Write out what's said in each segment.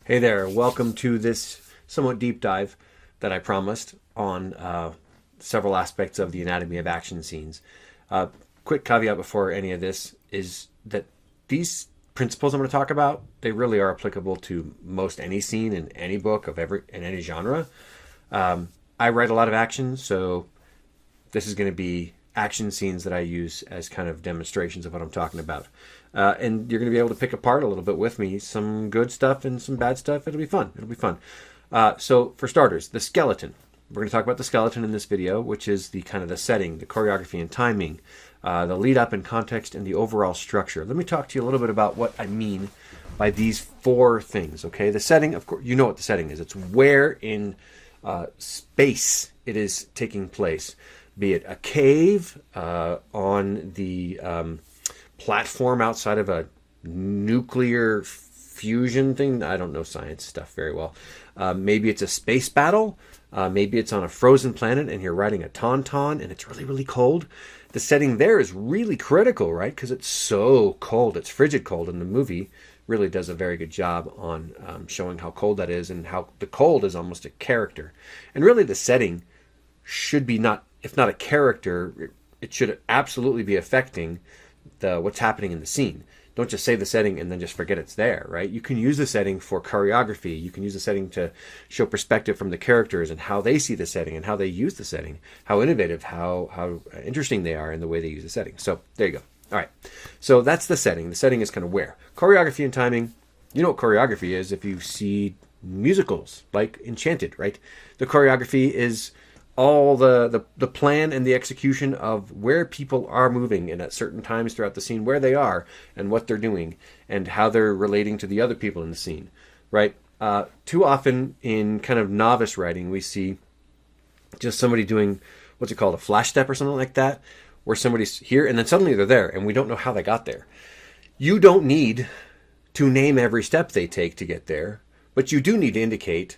Hey there, welcome to this somewhat deep dive that I promised on several aspects of the anatomy of action scenes. Quick caveat before any of this is that these principles I'm going to talk about, they really are applicable to most any scene in any book in any genre. I write a lot of action, so this is going to be action scenes that I use as kind of demonstrations of what I'm talking about. And you're going to be able to pick apart a little bit with me some good stuff and some bad stuff. It'll be fun. It'll be fun. So for starters, the skeleton. We're going to talk about the skeleton in this video, which is the kind of the setting, the choreography and timing, the lead up and context, and the overall structure. Let me talk to you a little bit about what I mean by these four things. Okay, the setting, of course, you know what the setting is. It's where in space it is taking place, be it a cave, on the platform outside of a nuclear fusion thing. I don't know science stuff very well. Maybe it's a space battle. Maybe it's on a frozen planet and you're riding a tauntaun and it's really, really cold. The setting there is really critical, right? Because it's so cold. It's frigid cold, and the movie really does a very good job on showing how cold that is and how the cold is almost a character. And really the setting should be not, if not a character, it should absolutely be affecting what's happening in the scene. Don't just say the setting and then just forget it's there, right? You can use the setting for choreography. You can use the setting to show perspective from the characters and how they see the setting and how they use the setting, how innovative, how interesting they are in the way they use the setting. So there you go. All right. So that's the setting. The setting is kind of where. Choreography and timing. You know what choreography is if you see musicals like Enchanted, right? The choreography is all the plan and the execution of where people are moving and at certain times throughout the scene, where they are and what they're doing and how they're relating to the other people in the scene, right? Too often in kind of novice writing, we see just somebody doing, what's it called, a flash step or something like that, where somebody's here and then suddenly they're there and we don't know how they got there. You don't need to name every step they take to get there, but you do need to indicate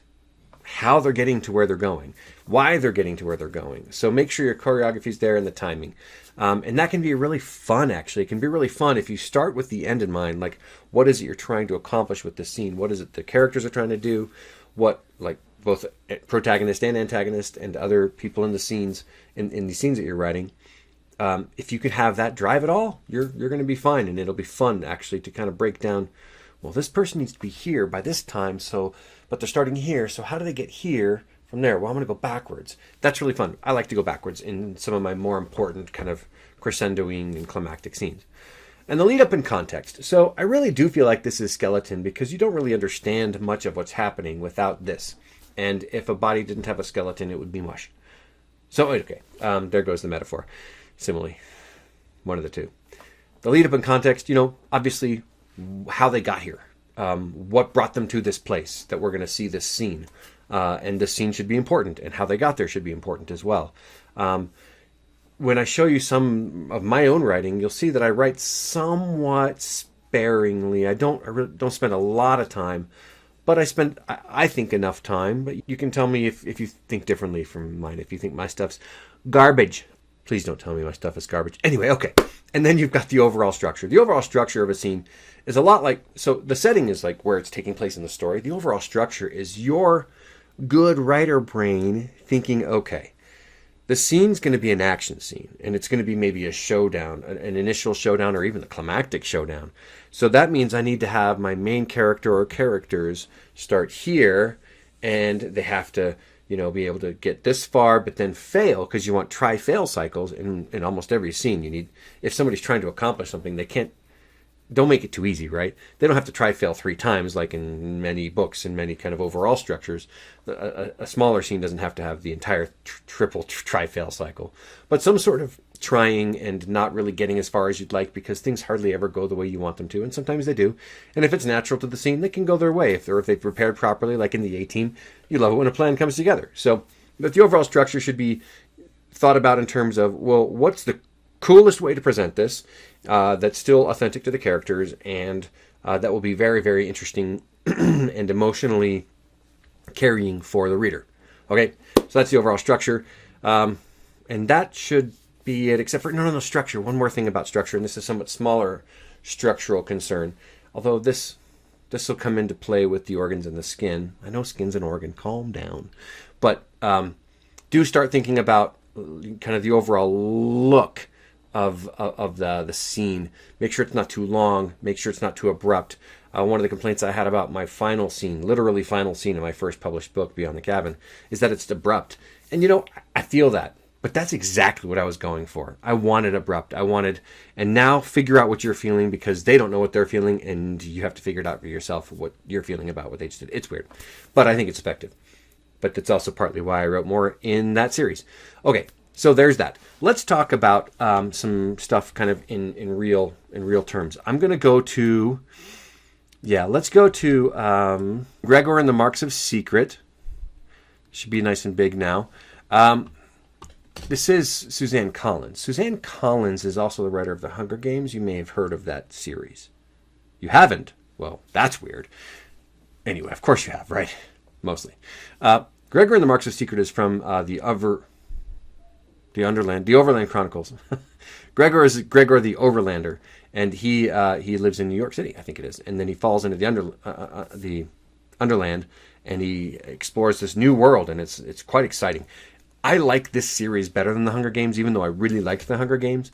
how they're getting to where they're going, why they're getting to where they're going. So make sure your choreography's there and the timing. And that can be really fun, actually. It can be really fun if you start with the end in mind. Like, what is it you're trying to accomplish with this scene? What is it the characters are trying to do? What, like, both protagonist and antagonist and other people in the scenes, in the scenes that you're writing. If you could have that drive it all, you're going to be fine. And it'll be fun, actually, to kind of break down, well, this person needs to be here by this time, but they're starting here, so how do they get here from there? Well, I'm going to go backwards. That's really fun. I like to go backwards in some of my more important kind of crescendoing and climactic scenes. And the lead up in context. So I really do feel like this is skeleton because you don't really understand much of what's happening without this. And if a body didn't have a skeleton, it would be mush. So, okay, there goes the metaphor. Simile. One of the two. The lead up in context, obviously how they got here. What brought them to this place that we're going to see this scene. And this scene should be important, and how they got there should be important as well. When I show you some of my own writing, you'll see that I write somewhat sparingly. I really don't spend a lot of time, but I think, enough time. But you can tell me if you think differently from mine, if you think my stuff's garbage. Please don't tell me my stuff is garbage. Anyway, okay. And then you've got the overall structure. The overall structure of a scene is a lot like, so the setting is like where it's taking place in the story. The overall structure is your good writer brain thinking, okay, the scene's going to be an action scene, and it's going to be maybe a showdown, an initial showdown, or even a climactic showdown. So that means I need to have my main character or characters start here, and they have to be able to get this far, but then fail, because you want try-fail cycles in almost every scene. You need, if somebody's trying to accomplish something, don't make it too easy, right? They don't have to try-fail 3 times, like in many books and many kind of overall structures. A smaller scene doesn't have to have the entire triple try-fail cycle, but some sort of trying and not really getting as far as you'd like, because things hardly ever go the way you want them to, and sometimes they do. And if it's natural to the scene, they can go their way. If they've prepared properly, like in the A-Team, you love it when a plan comes together. So, but the overall structure should be thought about in terms of, well, what's the coolest way to present this that's still authentic to the characters, and that will be very, very interesting and emotionally carrying for the reader. Okay, so that's the overall structure. And that should be it, except for, no, structure. One more thing about structure, and this is somewhat smaller structural concern. Although this This will come into play with the organs and the skin. I know skin's an organ. Calm down. But do start thinking about kind of the overall look of the scene. Make sure it's not too long. Make sure it's not too abrupt. One of the complaints I had about my final scene, literally final scene in my first published book, Beyond the Cabin, is that it's abrupt. And I feel that. But that's exactly what I was going for. I wanted abrupt. And now figure out what you're feeling, because they don't know what they're feeling, and you have to figure it out for yourself what you're feeling about what they just did. It's weird, but I think it's effective. But that's also partly why I wrote more in that series. Okay, so there's that. Let's talk about some stuff kind of in real terms. I'm going to go to, let's go to Gregor and the Marks of Secret. Should be nice and big now. This is Suzanne Collins. Suzanne Collins is also the writer of The Hunger Games. You may have heard of that series. You haven't? Well, that's weird. Anyway, of course you have, right? Mostly. Gregor and the Marks of Secret is from the Overland Chronicles. Gregor is Gregor the Overlander, and he lives in New York City, I think it is. And then he falls into the Underland, and he explores this new world, and it's quite exciting. I like this series better than The Hunger Games, even though I really liked The Hunger Games.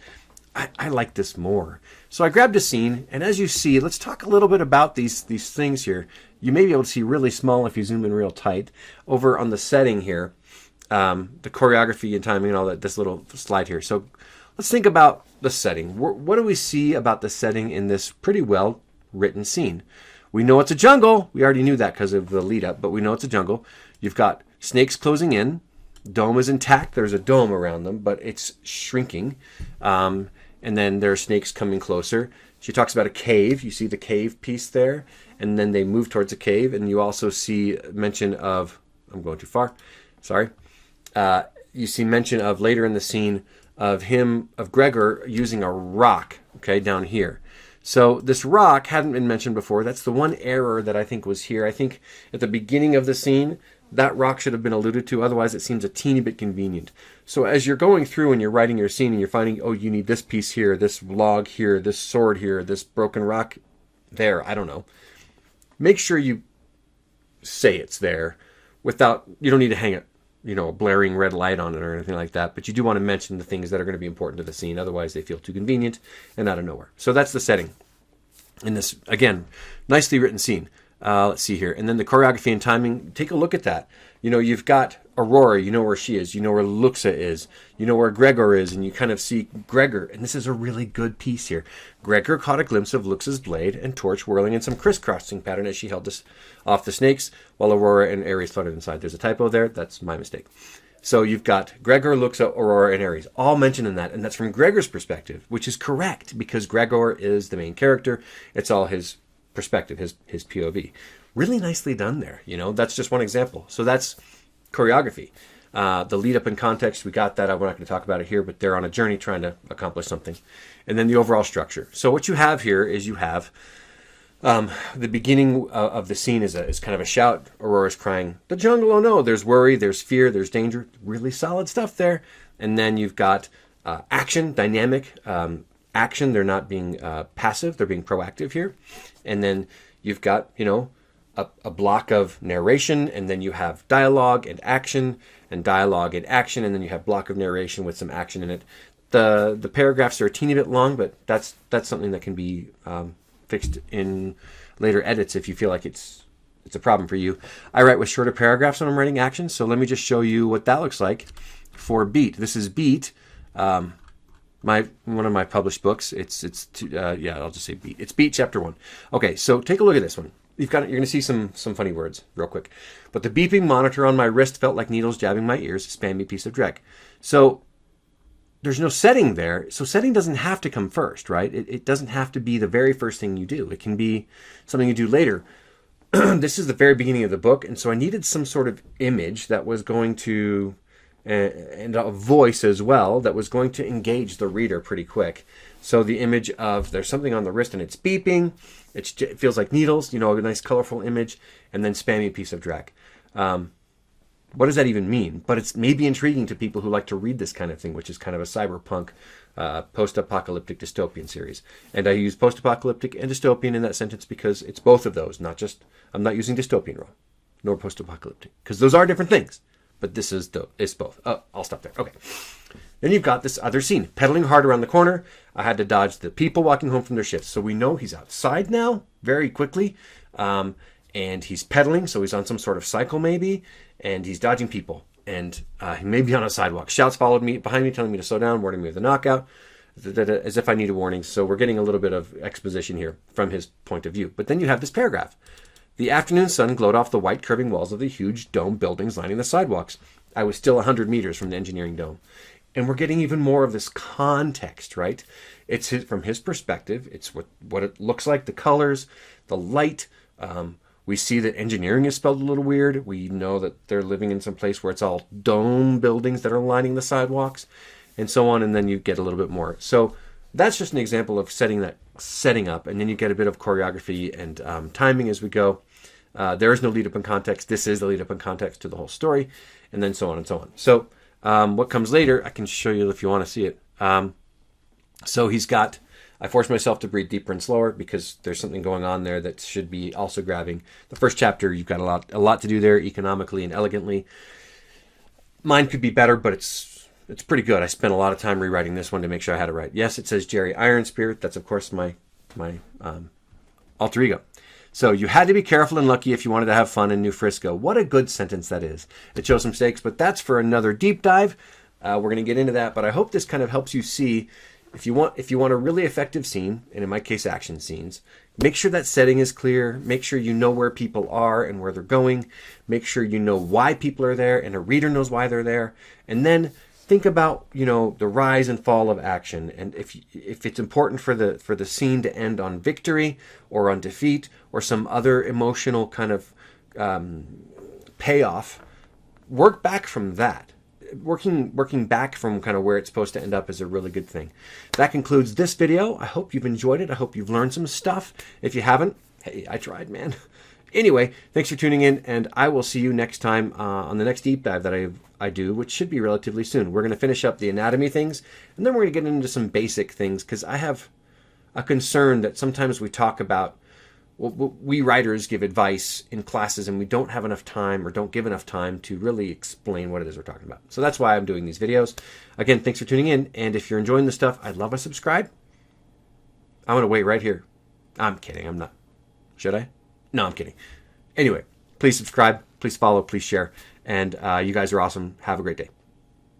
I like this more. So I grabbed a scene, and as you see, let's talk a little bit about these things here. You may be able to see really small if you zoom in real tight. Over on the setting here, the choreography and timing and all that, this little slide here. So let's think about the setting. What do we see about the setting in this pretty well-written scene? We know it's a jungle. We already knew that because of the lead-up, but we know it's a jungle. You've got snakes closing in. Dome is intact. There's a dome around them, but it's shrinking. And then there are snakes coming closer. She talks about a cave. You see the cave piece there. And then they move towards a cave. And you also see mention of... I'm going too far. Sorry. You see mention of later in the scene of Gregor using a rock, okay, down here. So this rock hadn't been mentioned before. That's the one error that I think was here. I think at the beginning of the scene, that rock should have been alluded to. Otherwise, it seems a teeny bit convenient. So as you're going through and you're writing your scene and you're finding, you need this piece here, this log here, this sword here, this broken rock there, I don't know. Make sure you say it's there without, you don't need to hang it, a blaring red light on it or anything like that. But you do want to mention the things that are going to be important to the scene. Otherwise, they feel too convenient and out of nowhere. So that's the setting in this, again, nicely written scene. Let's see here. And then the choreography and timing, take a look at that. You've got Aurora, you know where she is. You know where Luxa is. You know where Gregor is. And you kind of see Gregor. And this is a really good piece here. Gregor caught a glimpse of Luxa's blade and torch whirling in some crisscrossing pattern as she held this off the snakes, while Aurora and Ares floated inside. There's a typo there. That's my mistake. So you've got Gregor, Luxa, Aurora, and Ares all mentioned in that. And that's from Gregor's perspective, which is correct because Gregor is the main character. It's all his perspective, his POV. Really nicely done there. That's just one example. So that's choreography. The lead up in context, we got that. We're not going to talk about it here, but they're on a journey trying to accomplish something. And then the overall structure. So what you have here is you have the beginning of the scene is kind of a shout. Aurora's crying, "The jungle, oh no." There's worry, there's fear, there's danger. Really solid stuff there. And then you've got action, dynamic action. They're not being passive. They're being proactive here. And then you've got, a block of narration, and then you have dialogue and action, and dialogue and action, and then you have block of narration with some action in it. The paragraphs are a teeny bit long, but that's something that can be fixed in later edits if you feel like it's a problem for you. I write with shorter paragraphs when I'm writing action, so let me just show you what that looks like for Beat. This is Beat. One of my published books. I'll just say Beat. It's Beat Chapter 1. Okay, so take a look at this one. You're going to see some funny words real quick. But the beeping monitor on my wrist felt like needles jabbing my ears. Spammy piece of dreck. So there's no setting there. So setting doesn't have to come first, right? It doesn't have to be the very first thing you do. It can be something you do later. This is the very beginning of the book, and so I needed some sort of image that was going to... and a voice as well that was going to engage the reader pretty quick. So the image of there's something on the wrist and it's beeping. It feels like needles, a nice colorful image, and then spammy piece of dreck. what does that even mean? But it's maybe intriguing to people who like to read this kind of thing, which is kind of a cyberpunk, post-apocalyptic dystopian series. And I use post-apocalyptic and dystopian in that sentence because it's both of those, not just, I'm not using dystopian wrong, nor post-apocalyptic, because those are different things. But this is both. I'll stop there. Okay. Then you've got this other scene, pedaling hard around the corner. I had to dodge the people walking home from their shifts. So we know he's outside now very quickly. And he's pedaling, so he's on some sort of cycle maybe, and he's dodging people. And he may be on a sidewalk. Shouts followed me behind me, telling me to slow down, warning me of the knockout, as if I need a warning. So we're getting a little bit of exposition here from his point of view. But then you have this paragraph. The afternoon sun glowed off the white curving walls of the huge dome buildings lining the sidewalks. I was still 100 meters from the engineering dome. And we're getting even more of this context, right? It's from his perspective. It's what it looks like, the colors, the light. We see that engineering is spelled a little weird. We know that they're living in some place where it's all dome buildings that are lining the sidewalks and so on. And then you get a little bit more. So that's just an example of setting up. And then you get a bit of choreography and timing as we go. There is no lead up in context. This is the lead up in context to the whole story. And then so on and so on. So what comes later, I can show you if you want to see it. So I forced myself to breathe deeper and slower because there's something going on there that should be also grabbing. The first chapter, you've got a lot to do there economically and elegantly. Mine could be better, but it's pretty good. I spent a lot of time rewriting this one to make sure I had it right. Yes, it says Jerry Ironspirit. That's, of course, my alter ego. So you had to be careful and lucky if you wanted to have fun in New Frisco. What a good sentence that is. It shows some stakes, but that's for another deep dive. We're going to get into that, but I hope this kind of helps you see if you want a really effective scene, and in my case, action scenes, make sure that setting is clear. Make sure you know where people are and where they're going. Make sure you know why people are there and a reader knows why they're there. And then think about, the rise and fall of action. And if it's important for the scene to end on victory or on defeat or some other emotional kind of payoff, work back from that. Working back from kind of where it's supposed to end up is a really good thing. That concludes this video. I hope you've enjoyed it. I hope you've learned some stuff. If you haven't, hey, I tried, man. Anyway, thanks for tuning in, and I will see you next time on the next deep dive that I do, which should be relatively soon. We're going to finish up the anatomy things, and then we're going to get into some basic things, because I have a concern that sometimes we talk about, we writers give advice in classes and we don't have enough time or don't give enough time to really explain what it is we're talking about. So that's why I'm doing these videos. Again, thanks for tuning in. And if you're enjoying this stuff, I'd love a subscribe. I'm going to wait right here. I'm kidding. I'm not. Should I? No, I'm kidding. Anyway, please subscribe, please follow, please share. And you guys are awesome. Have a great day.